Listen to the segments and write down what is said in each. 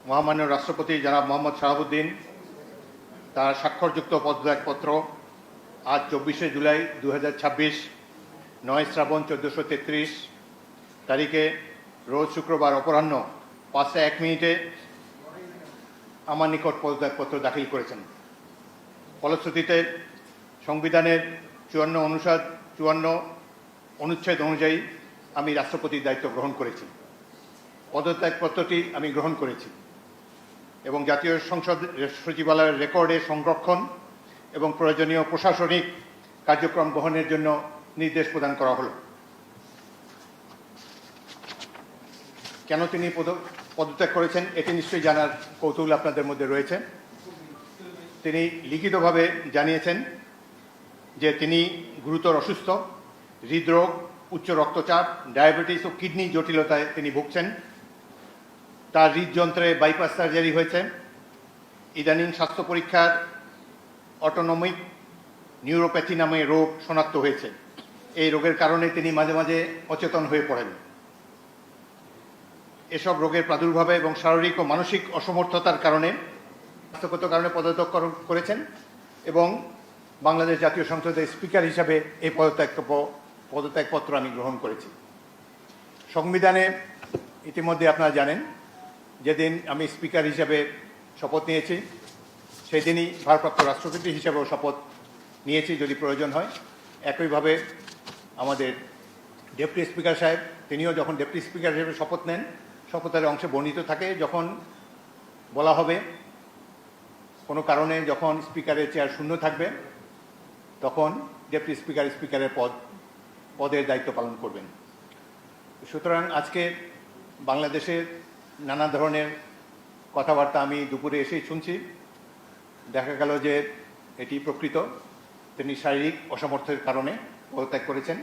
মহামান্য রাষ্ট্রপতি জনাব মোহাম্মদ শাহাবুদ্দিন তার স্বাক্ষরযুক্ত পদত্যাগপত্র আজ 24শে জুলাই 2026 9 শ্রাবণ 1433 তারিখে রোজ শুক্রবার অপরাহ্ন 5:01 আমার নিকট পদত্যাগপত্র দাখিল করেছেন। ফলশ্রুতিতে সংবিধানের 54 অনুচ্ছেদ অনুযায়ী আমি রাষ্ট্রপতির দায়িত্ব গ্রহণ করেছি। পদত্যাগপত্রটি আমি গ্রহণ করেছি এবং জাতীয় সংসদ সচিবালয়ের রেকর্ডে সংরক্ষণ এবং প্রয়োজনীয় প্রশাসনিক কার্যক্রম গ্রহণের জন্য নির্দেশ প্রদান করা হলো। কেন তিনি পদত্যাগ করেছেন এটি নিশ্চয়ই জানার কৌতূহল আপনাদের মধ্যে রয়েছে। তিনি লিখিতভাবে জানিয়েছেন যে তিনি গুরুতর অসুস্থ, হৃদরোগ, উচ্চ রক্তচাপ, ডায়াবেটিস ও কিডনি জটিলতায় তিনি ভুগছেন। তার হৃদযন্ত্রে বাইপাস সার্জারি হয়েছে। ইদানিং স্বাস্থ্য পরীক্ষার অটোনমিক নিউরোপ্যাথি নামে রোগ শনাক্ত হয়েছে। এই রোগের কারণে তিনি মাঝে মাঝে অচেতন হয়ে পড়েন। এসব রোগের প্রাদুর্ভাবে এবং শারীরিক ও মানসিক অসমর্থতার কারণে স্বাস্থ্যগত কারণে পদত্যাগ করেছেন এবং বাংলাদেশ জাতীয় সংসদের স্পিকার হিসাবে এই পদত্যাগপত্র আমি গ্রহণ করেছি। সংবিধানে ইতিমধ্যে আপনারা জানেন যেদিন আমি স্পিকার হিসাবে শপথ নিয়েছি সেই দিনই ভারপ্রাপ্ত রাষ্ট্রপতি হিসাবেও শপথ নিয়েছি যদি প্রয়োজন হয়। একইভাবে আমাদের ডেপুটি স্পিকার সাহেব তিনিও যখন ডেপুটি স্পিকার হিসেবে শপথ নেন শপথের অংশে বর্ণিত থাকে যখন বলা হবে কোনো কারণে যখন স্পিকারের চেয়ার শূন্য থাকবে তখন ডেপুটি স্পিকারের পদের দায়িত্ব পালন করবেন। সুতরাং আজকে বাংলাদেশের নানা ধরনের কথাবার্তা আমি দুপুরে এসেই শুনছি। দেখা গেল যে এটি প্রকৃত, তিনি শারীরিক অসমর্থের কারণে পদত্যাগ করেছেন।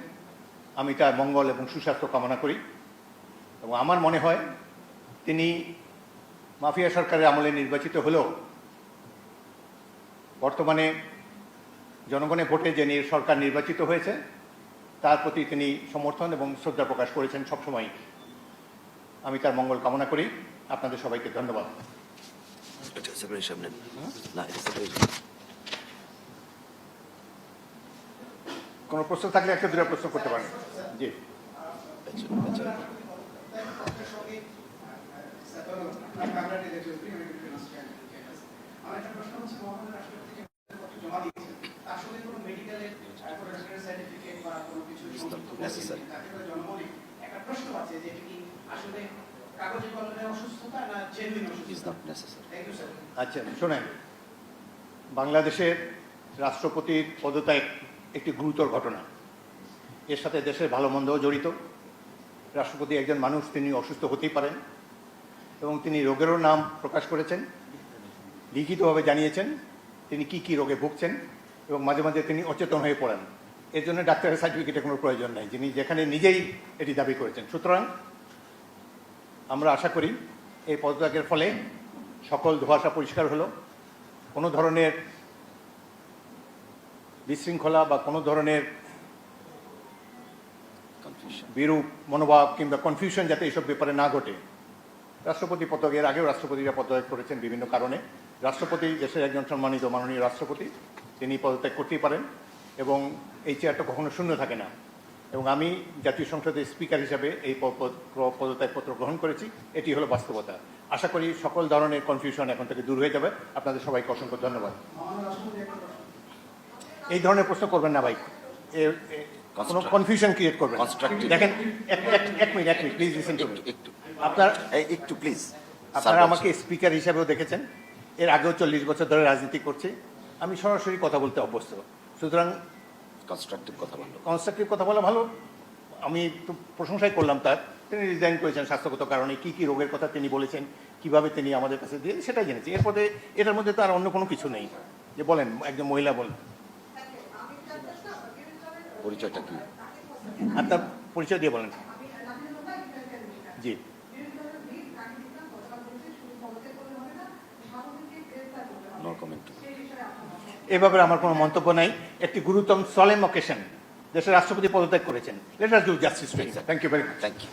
আমি তার মঙ্গল এবং সুস্বাস্থ্য কামনা করি এবং আমার মনে হয় তিনি মাফিয়া সরকারের আমলে নির্বাচিত হলেও বর্তমানে জনগণের ভোটে যে সরকার নির্বাচিত হয়েছে তার প্রতি তিনি সমর্থন এবং শ্রদ্ধা প্রকাশ করেছেন সবসময়। আমি তার মঙ্গল কামনা করি। আপনাদের সবাইকে ধন্যবাদ। কোনো প্রশ্ন থাকলে একটা দুটো প্রশ্ন করতে পারেন। জি আচ্ছা শোনেন, বাংলাদেশের রাষ্ট্রপতির পদত্যাগ একটি গুরুতর ঘটনা। এর সাথে দেশের ভালো মন্দও জড়িত। রাষ্ট্রপতি একজন মানুষ, তিনি অসুস্থ হতেই পারেন এবং তিনি রোগেরও নাম প্রকাশ করেছেন, লিখিতভাবে জানিয়েছেন তিনি কি কি রোগে ভুগছেন এবং মাঝে মাঝে তিনি অচেতন হয়ে পড়েন। এর জন্য ডাক্তারের সার্টিফিকেটের কোনো প্রয়োজন নেই, যিনি যেখানে নিজেই এটি দাবি করেছেন। সুতরাং আমরা আশা করি এই পদত্যাগের ফলে সকল ধোঁয়াশা পরিষ্কার হলো। কোনো ধরনের বিশৃঙ্খলা বা কোনো ধরনের বিরূপ মনোভাব কিংবা কনফিউশন যাতে এইসব ব্যাপারে না ঘটে। রাষ্ট্রপতি পদত্যাগের আগেও রাষ্ট্রপতিরা পদত্যাগ করেছেন বিভিন্ন কারণে। রাষ্ট্রপতি দেশের একজন সম্মানিত মাননীয় রাষ্ট্রপতি, তিনি পদত্যাগ করতেই পারেন এবং এই চেয়ারটা কখনো শূন্য থাকে না। এবং আমি জাতীয় সংসদের স্পিকার হিসাবে এই পদত্যাগপত্র গ্রহণ করেছি। এটি হলো বাস্তবতা। আশা করি সকল ধরনের কনফিউশন এখন থেকে দূর হয়ে যাবে। আপনাদের সবাইকে অসংখ্য ধন্যবাদ। এই ধরনের প্রশ্ন করবেন না ভাই, কোনো কনফিউশন ক্রিয়েট করবেন। দেখেন এক minute please listen to me. আপনারা আমাকে স্পিকার হিসাবেও দেখেছেন, এর আগেও 40 বছর ধরে রাজনীতি করছি। আমি সরাসরি কথা বলতে অভ্যস্ত। সুতরাং কনস্ট্রাকটিভ কথা বলা ভালো। আমি তো প্রশংসাই করলাম তার। তিনি রিজাইন করেছেন স্বাস্থ্যগত কারণে, কি কি রোগের কথা তিনি বলেছেন, কিভাবে তিনি আমাদের কাছে দিয়ে সেটাই জেনেছি। এরপরে এটার মধ্যে তো আর অন্য কোনো কিছু নেই। যে বলেন একজন মহিলা বলেন, পরিচয়টা কি? আপনার পরিচয় দিয়ে বলেন। জি এ ব্যাপারে আমার কোনো মন্তব্য নাই। একটি গুরুতর সলেম অকেশন, দেশের রাষ্ট্রপতি পদত্যাগ করেছেন। Let us do justice to him. Thank you very much. Thank you.